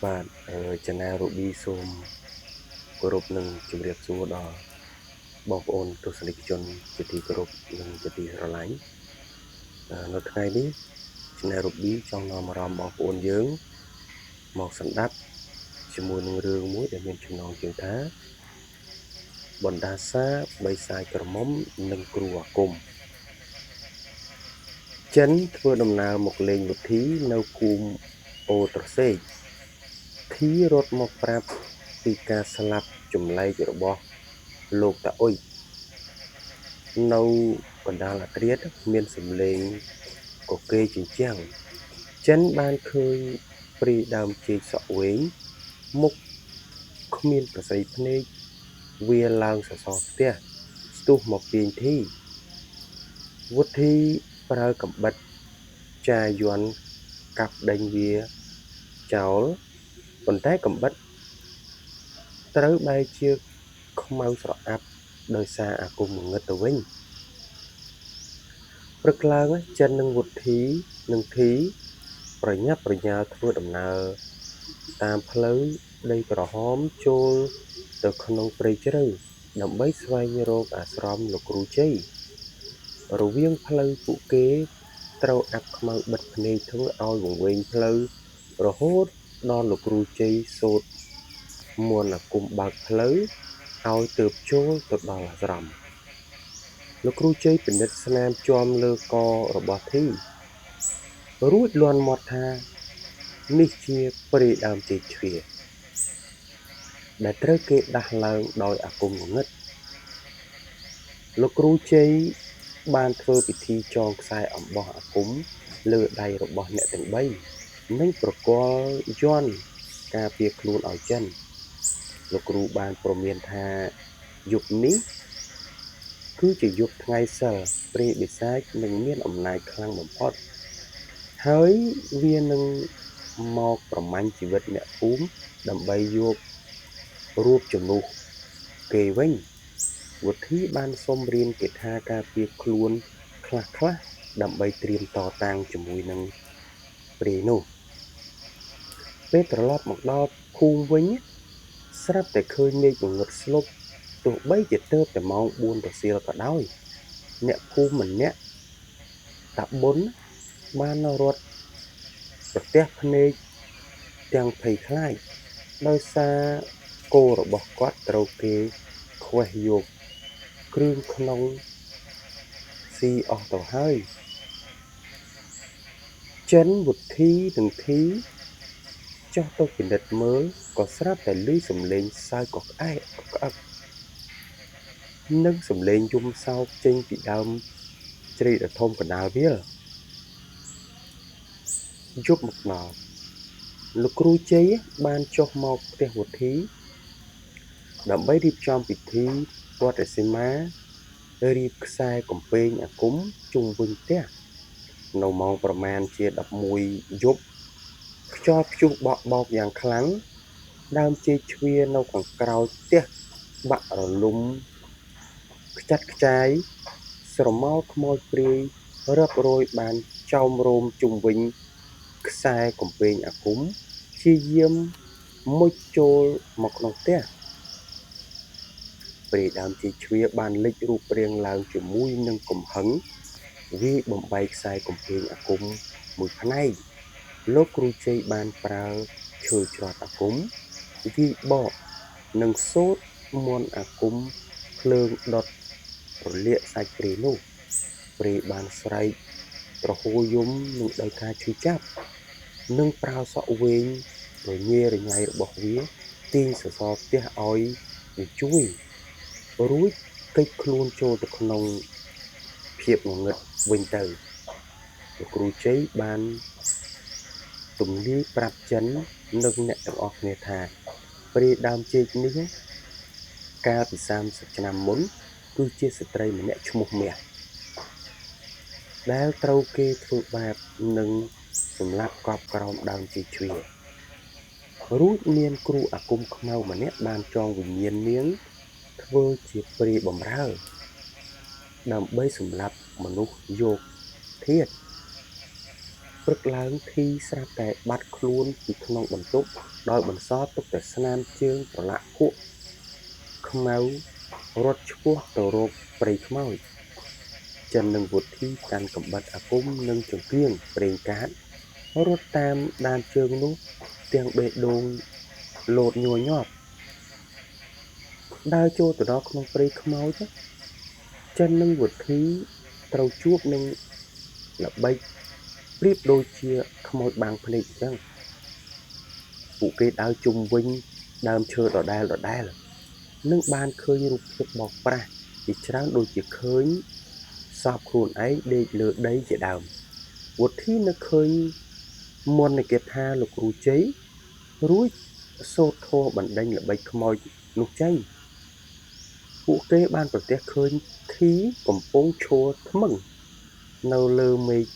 បាទចំណារូប៊ីសូមគោរពនឹងជម្រាបសួរដល់បងប្អូនទស្សនិកជនជាទីគោរពនិងជាទីស្រឡាញ់នៅថ្ងៃនេះចំណារូប៊ីចង់នាំអារម្មណ៍បងប្អូនយើងមកសម្ដាប់ជាមួយនឹងរឿងមួយដែលមានចំណងជើងថាបណ្ដាសាបិសាចក្រមុំនិងគ្រូអាគមចិនធ្វើដំណើរមកលេងវុធីនៅភូមិអូត្រសេកធីរត់មកប្រាប់ពីការស្លាប់ចម្លែករបស់លោកតាអ៊ុយនៅកណ្ដាលអាធ្រាត្រមានសំឡេងកកេរជញ្ជាំងចិនបានឃើញព្រាយដើមចេកសក់វែងមុខគ្មានប្រស័យភ្នែកវាឡើងសសរផ្ទះស្ទុះមកទាញធីវុធីប្រើកាំបិតចាយ័ន្តកាប់ដេញវាចោលប៉ុន្តែកាំបិតត្រូវបែរជាខ្មៅស្រអាប់ដោយសារអាគមងងឹតទៅវិញព្រឹកឡើងចិននិងវុធីនិងធីប្រញាប់ប្រញាល់ធ្វើដំណើរតាមផ្លូវដីក្រហមចូលទៅក្នុងព្រៃជ្រៅដើម្បីស្វែងរកអាស្រមលោកគ្រូជ័យរវាងផ្លូវពួកគេត្រូវអាប់ខ្មៅបិទភ្នែកធ្វើឲ្យវង្វេងផ្លូវរហូតដល់លោកគ្រូជ័យសូត្រមន្តអាគមបើកផ្លូវឲ្យទើបចូលទៅដល់អាស្រមលោកគ្រូជ័យពិនិត្យស្នាមជាំលើករបស់ធីរួចលាន់មាត់ថានេះជាព្រាយដើមចេកជ្វាដែលត្រូវគេដាស់ឡើងដោយអាគមងងឹតលោកគ្រូជ័យបានធ្វើពិធីចងខ្សែអំបោះអាគមលើដៃរបស់អ្នកទាំងបីនិងប្រគល់យ័ន្តការពារខ្លួនឲ្យចិនលោកគ្រូបានព្រមានថាយប់នេះគឺជាយប់ថ្ងៃសិលព្រាយបិសាចនឹងមានអំណាចខ្លាំងបំផុតហើយវានឹងមកប្រមាញ់ជីវិតអ្នកភូមិដើម្បីយករូបជំនួសគេវិញវុធីបានសុំរៀនគាថាការពារខ្លួនខ្លះដើម្បីត្រៀមតតាំងជាមួយនឹងព្រាយនោះពេលត្រឡប់មកដល់ភូមិវិញស្រាប់តែឃើញមេឃងងឹតស្លុបទោះបីជាទើបតែម៉ោង4រសៀលក៏ដោយអ្នកភូមិម្នាក់តាប៊ុនបានរត់ប្រទះភ្នែកទាំងភ័យខ្លាចដោយសារគោរបស់គាត់ត្រូវគេខ្វេះយកគ្រឿងក្នុងស៊ីអស់ទៅហើយចិនវុធីនិងធីចុះទៅពិនិត្យមើលក៏ស្រាប់តែឮសំឡេងសើចកក្អែកក្អឹកនិងសំឡេងយំសោកចេញពីដើមជ្រៃដ៏ធំកណ្ដាលវាលយប់មកដល់លោកគ្រូជ័យបានចុះមកផ្ទះវុធីដើម្បីរៀបចំពិធីវត្តសីមារៀបខ្សែកំពែងអាគមជុំវិញផ្ទះនៅម៉ោងប្រមាណជា11យប់ខ្យល់ព្យុះបក់បោកយ៉ាងខ្លាំងដើមចេកជ្វានៅខាងក្រោយផ្ទះបាក់រលំខ្ចាត់ខ្ចាយស្រមោលខ្មោចព្រាយរាប់រយបានចោមរោមជុំវិញខ្សែកំពែងអាគមព្យាយាមមុជចូលមកក្នុងផ្ទះព្រាយដើមចេកជ្វាបានលេចរូបរាងឡើងជាមួយនឹងកំហឹងវាយបំបែកខ្សែកំពែងអាគមមួយផ្នែកលោកគ្រូជ័យបានប្រើឈើច្រត់អាគមវាយបកនិងសូត្រមន្តអាគមភ្លើងដុតរលាកសាច់ព្រាយនោះព្រាយបានស្រែកទ្រហោយំនឹងដោយការឈឺចាប់និងប្រើសក់វែងរញ៉េរញ៉ៃរបស់វាទាញសសរផ្ទះឲ្យវាជួយរួចកិច្ចខ្លួនចូលទៅក្នុងភាពងងឹតវិញទៅលោកគ្រូជ័យបានទំលាយប្រាប់ចិននិងអ្នកទាំងអស់គ្នាថាព្រាយដើមចេកនេះកាលពី30ឆ្នាំមុនគឺជាស្ត្រីម្នាក់ឈ្មោះមាសដែលត្រូវគេធ្វើបាបនិងសម្លាប់កប់ក្រោមដើមចេកជ្វារួចមានគ្រូអាគមខ្មៅម្នាក់បានចងវិញ្ញាណនាងធ្វើជាព្រាយបំរើដើម្បីសម្លាប់មនុស្សយកធាតុ ព្រឹកឡើងធីស្រាប់តែបាត់ខ្លួនពីក្នុងបន្ទប់ដោយបន្សល់ទុកតែស្នាមជើងប្រឡាក់ភក់ខ្មៅរត់ឆ្ពោះទៅរកព្រៃខ្មោចចិននិងវុធីកាន់កាំបិតអាគមនិងចង្កៀងប្រេងកាតរត់តាមដានជើងនោះទាំងបេះដូងលោតញ័រញាប់ដើរចូលទៅដល់ក្នុងព្រៃខ្មោចចិននិងវុធីត្រូវជួបនឹងល្បិចប្រៀបដូចជាខ្មោចបាំងភ្នែកអញ្ចឹងពួកគេដើរជុំវិញដើមឈើដដែលនឹងបានឃើញរូបភាពបោកប្រាស់ជាច្រើនដូចជាឃើញសពខ្លួនឯងដេកលើដីជាដើមវុធីនឹកឃើញមន្តគាថាលោកគ្រូជ័យរួចសូត្រធម៌បណ្ដេញល្បិចខ្មោចនោះចេញពួកគេបានប្រទះឃើញធីកំពុងឈរថ្មឹងនៅលើមេឃ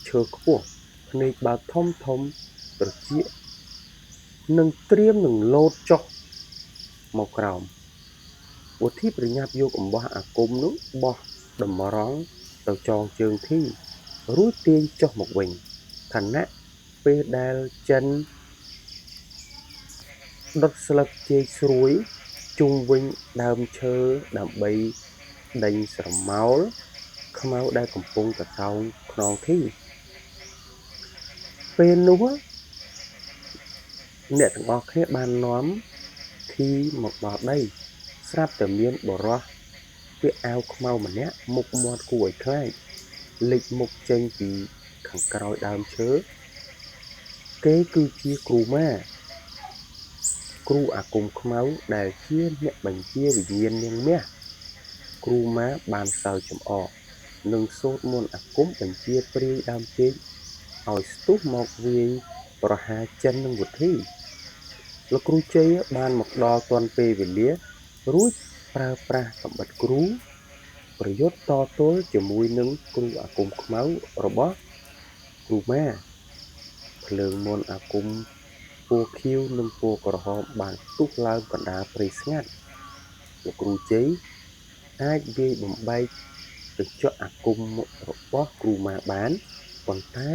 ឈើខ្ពស់ភ្នែកបើកធំត្រចៀកនិងត្រៀមនឹងលោតចុះមកក្រោមវុធីប្រញាប់យកអំបោះអាគមនោះបោះតម្រង់ទៅចងជើងធីរួចទាញចុះមកវិញខណៈពេលដែលចិនដុតស្លឹកចេកស្រួយជុំវិញដើមឈើដើម្បីដេញស្រមោលខ្មៅដែលកំពុងតតោងខ្នងធីពេលនោះអ្នកទាំងអស់គ្នាបាននាំធីមកដល់ដីស្រាប់តែមានបុរសពាក់អាវខ្មៅម្នាក់មុខមាត់គួរឲ្យខ្លាចលេចមុខចេញពីខាងក្រោយដើមឈើគេគឺជាគ្រូម៉ាគ្រូអាគមខ្មៅដែលជាអ្នកបញ្ជាវិញ្ញាណនាងមាសគ្រូម៉ាបានសើចចំអកនិងសូត្រមន្តអាគមបញ្ជាព្រាយដើមចេកឲ្យស្ទុះមកវាយប្រហារចិននិងវុធីលោកគ្រូជ័យបានមកដល់ទាន់ពេលវេលារួចប្រើប្រាស់កាំបិតគ្រូប្រយុទ្ធតទល់ជាមួយនឹងគ្រូអាគមខ្មៅរបស់គ្រូម៉ាភ្លើងមន្តអាគមពណ៌ខៀវនិងពណ៌ក្រហមបានផ្ទុះឡើងកណ្ដាលព្រៃស្ងាត់លោកគ្រូជ័យអាចវាយបំបែកកញ្ចក់អាគមរបស់គ្រូម៉ាបានប៉ុន្តែ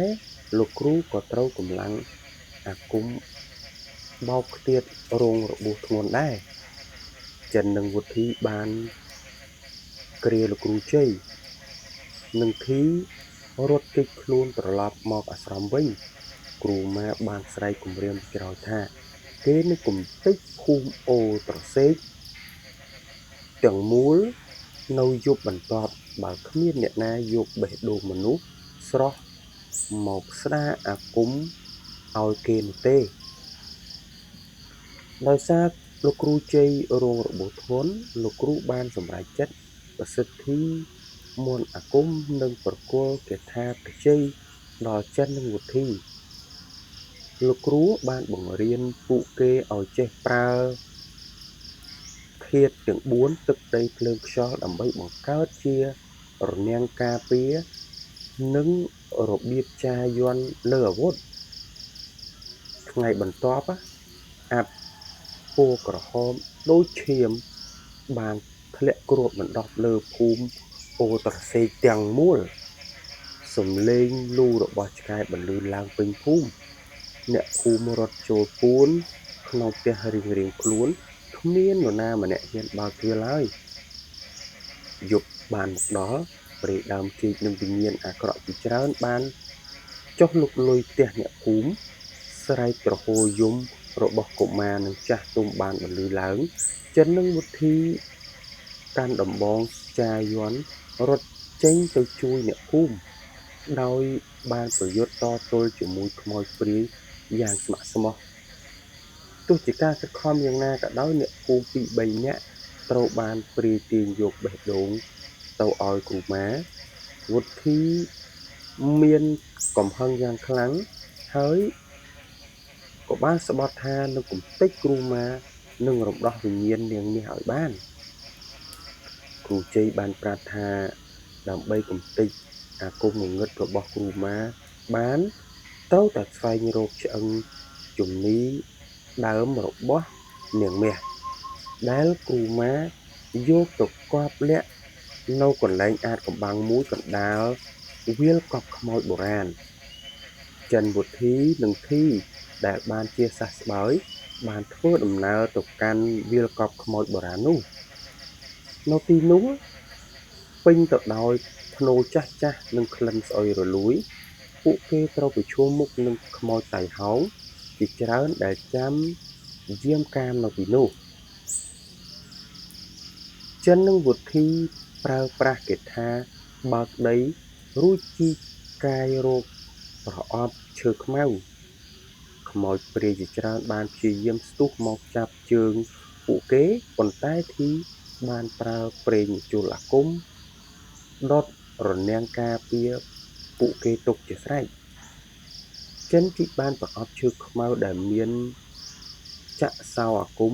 លោកគ្រូក៏ត្រូវកម្លាំងអាគមបោកខ្ទាតរងរបួសធ្ងន់ដែរចិននិងវុធីបានគ្រាលោកគ្រូជ័យនិងធីរត់គេចខ្លួនត្រឡប់មកអាស្រមវិញគ្រូម៉ាបានស្រែកគំរាមក្រោយថាគេនឹងគំទេចភូមិអូត្រសេកទាំងមូលនៅយប់បន្ទាប់បើគ្មានអ្នកណាយកបេះដូងមនុស្សស្រស់មកស្ដារអាគមឲ្យគេនោះទេដោយសារលោកគ្រូជ័យរងរបួសធ្ងន់លោកគ្រូបានសម្រេចចិត្តប្រសិទ្ធិមន្តអាគមនិងប្រគល់គាថាបច្ចេកដល់ចិននិងវុធីលោកគ្រូបានបង្រៀនពួកគេឲ្យចេះប្រើធាតុទាំង4ទឹកដីភ្លើងខ្យល់ដើម្បីបង្កើតជារនាំងការពារនិងរបៀបចាយ័ន្តលើអាវុធថ្ងៃបន្ទាប់អាប់ពណ៌ក្រហមដូចឈាមបានធ្លាក់គ្របដណ្ដប់លើភូមិអូត្រសេកទាំងមូលសំឡេងលូរបស់ឆ្កែបន្លឺឡើងពេញភូមិអ្នកភូមិរត់ចូលពួនក្នុងផ្ទះរៀងខ្លួនគ្មាននរណាម្នាក់ហ៊ានបើកទ្វារឡើយយប់បានមកដល់ព្រៃដើមចេកនិងវិញ្ញាណអាក្រក់ជាច្រើនបានចុះលុកលុយផ្ទះអ្នកភូមិស្រែកប្រហោយំរបស់កុមារនិងចាស់ទុំបានបន្លឺឡើងចិននិងវុធីកាន់ដំបងចាយ័ន្តរត់ចេញទៅជួយអ្នកភូមិដោយបានប្រយុទ្ធតទល់ជាមួយខ្មោចព្រាយយ៉ាងស្ម័គ្រស្មោះទោះជាការខិតខំយ៉ាងណាក៏ដោយអ្នកភូមិពីរ3នាក់ត្រូវបានព្រាយទាញយកបេះដូងទៅឲ្យគ្រូម៉ាវុធីមានកំហឹងយ៉ាងខ្លាំងហើយក៏បានស្បត់ថានឹងគំទេចគ្រូម៉ានឹងរំដោះវិញ្ញាណនាងមាសឲ្យបានគ្រូជ័យបានប្រាប់ថាដើម្បីគំទេចអាគមងងឹតរបស់គ្រូម៉ាបានត្រូវតែស្វែងរកឆ្អឹងជំនីដើមរបស់នាងមាសដែលគ្រូម៉ាយកទៅកប់លាក់នៅកន្លែងអាថ៌កំបាំងមួយកណ្ដាលវាលកប់ខ្មោចបុរាណ ចិនវុធីនិងធីដែលបានជាសះស្បើយបានធ្វើដំណើរទៅកាន់វាលកប់ខ្មោចបុរាណនោះនៅទីនោះពេញទៅដោយធ្នោចាស់ៗនិងក្លិនស្អុយរលួយពួកគេត្រូវប្រឈមមុខនឹងខ្មោចតៃហោងជាច្រើនដែលចាំយាមកាមនៅទីនោះចិននិងវុធីប្រើប្រាស់គាថាបើកដីរួចជីកកាយរកប្រអប់ឈើខ្មៅខ្មោចព្រាយជាច្រើនបានព្យាយាមស្ទុះមកចាប់ជើងពួកគេប៉ុន្តែធីបានប្រើប្រេងម្ជុលអាគមដុតរនាំងការពារពួកគេទុកជាស្រេចចិនជីកបានប្រអប់ឈើខ្មៅដែលមានចាក់សោអាគម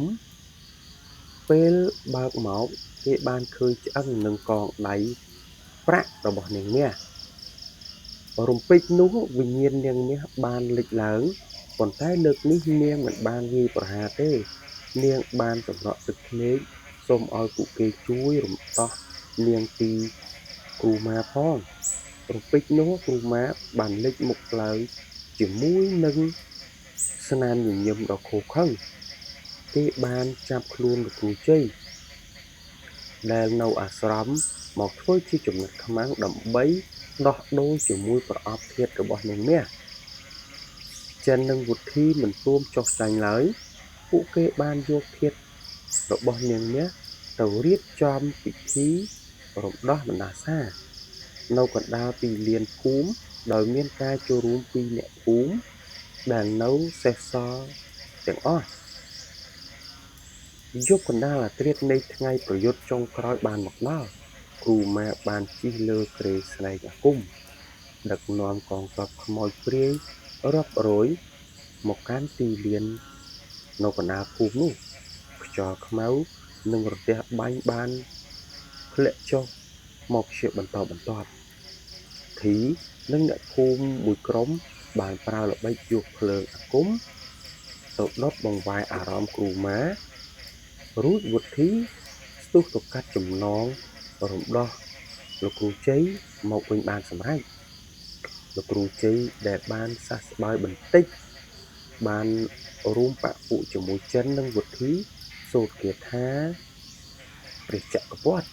ពេលបើកមកគេបានឃើញឆ្អឹងនិងកងដៃប្រាក់របស់នាងមាសរំពេចនោះវិញ្ញាណនាងមាសបានលេចឡើងប៉ុន្តែលើកនេះនាងមិនបានវាយប្រហារទេនាងបានសម្រក់ទឹកភ្នែកសូមឲ្យពួកគេជួយរំដោះនាងពីគ្រូម៉ាផងរំពេចនោះគ្រូម៉ាបានលេចមុខឡើងជាមួយនឹងស្នាមញញឹមដ៏ឃោរឃៅគេបានចាប់ខ្លួនលោកគ្រូជ័យដែលនៅអាស្រមមកធ្វើជាចំណិតខ្មាំងដើម្បីដោះដូរជាមួយប្រអប់ធាតុរបស់នាងមាសចិននិងវុធីមិនព្រមចុះចាញ់ឡើយពួកគេបានយកធាតុរបស់នាងមាសទៅរៀបចំពិធីរំដោះបណ្ដាសានៅកណ្ដាលទីលានភូមិដោយមានការចូលរួមពីអ្នកភូមិដែលនៅសេសសល់ទាំងអស់យប់កណ្ដាលអាធ្រាត្រនៃថ្ងៃប្រយុទ្ធចុងក្រោយបានមកដល់គ្រូម៉ាបានជិះលើគ្រែស្នែងអាគមដឹកនាំកងទ័ពខ្មោចព្រាយរាប់រយមកកាន់ទីលាននៅកណ្ដាលភូមិនោះខ្យល់ខ្មៅនិងរទះបាញ់បានធ្លាក់ចុះមកជាបន្តបន្ទាប់ធីនិងអ្នកភូមិមួយក្រុមបានប្រើល្បិចយកភ្លើងអាគមទៅដុតបង្វែរអារម្មណ៍គ្រូម៉ារួចវុធីស្ទុះទៅកាត់ចំណងរំដោះលោកគ្រូជ័យមកវិញបានសម្រេចលោកគ្រូជ័យដែលបានសះស្បើយបន្តិចបានរួមបពុជាមួយចិននិងវុធីសូត្រគាថាព្រះចក្រពត្តិ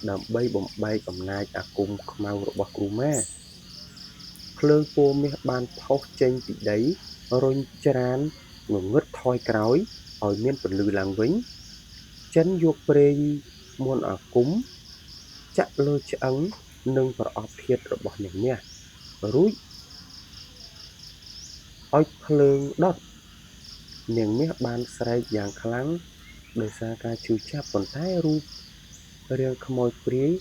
ដើម្បីបំបែកអំណាចអាគមខ្មៅរបស់គ្រូម៉ាភ្លើងពណ៌មាសបានផុសចេញពីដីរុញច្រានងងឹតថយក្រោយឲ្យមានពន្លឺឡើងវិញចិនយកប្រេងមន្តអាគមចាក់លើឆ្អឹងនិងប្រអប់ធាតុរបស់នាងមាសរួចឲ្យភ្លើងដុតនាងមាសបានស្រែកយ៉ាងខ្លាំងដោយសារការឈឺចាប់ប៉ុន្តែរូបរាងខ្មោចព្រាយ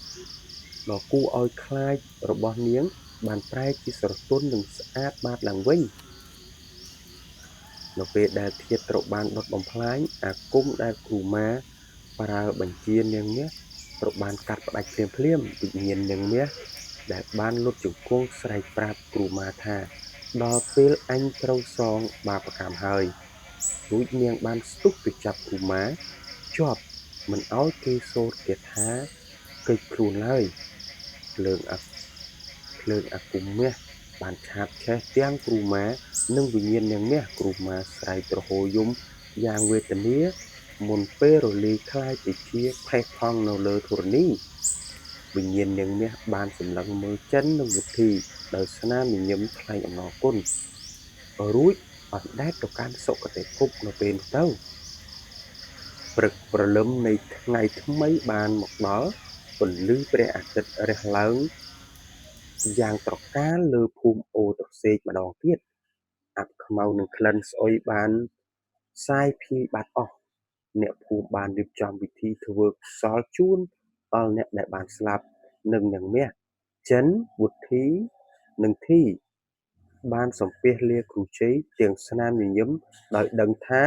ដ៏គួរឲ្យខ្លាចរបស់នាងបានប្រែជាស្រទន់និងស្អាតបាតឡើងវិញនៅពេលដែលធាតុត្រូវបានដុតបំផ្លាញអាគមដែលគ្រូម៉ាប្រើបញ្ជានាងមាសត្រូវបានកាត់ផ្តាច់ភ្លាមៗវិញ្ញាណនាងមាសដែលបានលុតជង្គង់ស្រែកប្រាប់គ្រូម៉ាថាដល់ពេលអញត្រូវសងបាបកម្មហើយរួចនាងបានស្ទុះទៅចាប់គ្រូម៉ាជាប់មិនឲ្យគេសូត្រគាថាកិច្ចខ្លួនឡើយភ្លើងអាគមមាសបានឆាបឆេះទាំងគ្រូម៉ានិងវិញ្ញាណនាងមាសគ្រូម៉ាស្រែកទ្រហោយំយ៉ាងវេទនាមុនពេលរលាយคล้ายទៅជាផេះផង់នៅលើធរណីវិញ្ញាណនាងមាសបានសម្លឹងមើលចិននិងវុធីដោយស្នាមញញឹមថ្លែងអំណរគុណរួចអណ្ដែតទៅកាន់សុគតិភពនៅពេលនោះទៅព្រឹកព្រលឹមនៃថ្ងៃថ្មីបានមកដល់ពន្លឺព្រះអាទិត្យរះឡើងយ៉ាងត្រកាលលើភូមិអូរត្រសេកម្ដងទៀតអាប់ខ្មៅនិងក្លិនស្អុយបានសាយភាយបាត់អស់អ្នកភូមិបានរៀបចំពិធីធ្វើកុសលជូនដល់អ្នកដែលបានស្លាប់និងនាងមាសចិនវុធីនិងធីបានសំពះលាគ្រូជ័យទាំងស្នាមញញឹមដោយដឹងថា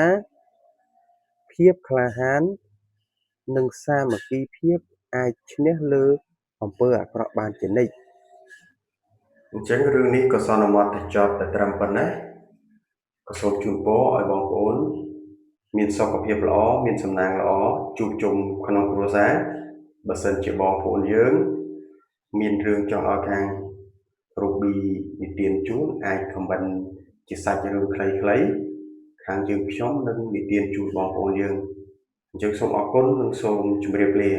ភាពក្លាហាននិងសាមគ្គីភាពអាចឈ្នះលើអំពើអាក្រក់បានជានិច្ចអញ្ចឹងរឿងនេះក៏សន្មតទៅចប់តែត្រឹមប៉ុណ្ណេះក៏សូមជូនពរឲ្យបងប្អូនមានសុខភាពល្អមានសំណាងល្អជួបជុំក្នុងគ្រួសារបើសិនជាបងប្អូនយើងមានរឿងចង់ឲ្យខាង រូប៊ីនិទានជូនអាចខមមិនជាសាច់រឿងខ្លីៗខាងយើងខ្ញុំនឹងនិទានជូនបងប្អូនយើងអញ្ចឹងសូមអរគុណនិងសូមជម្រាបលា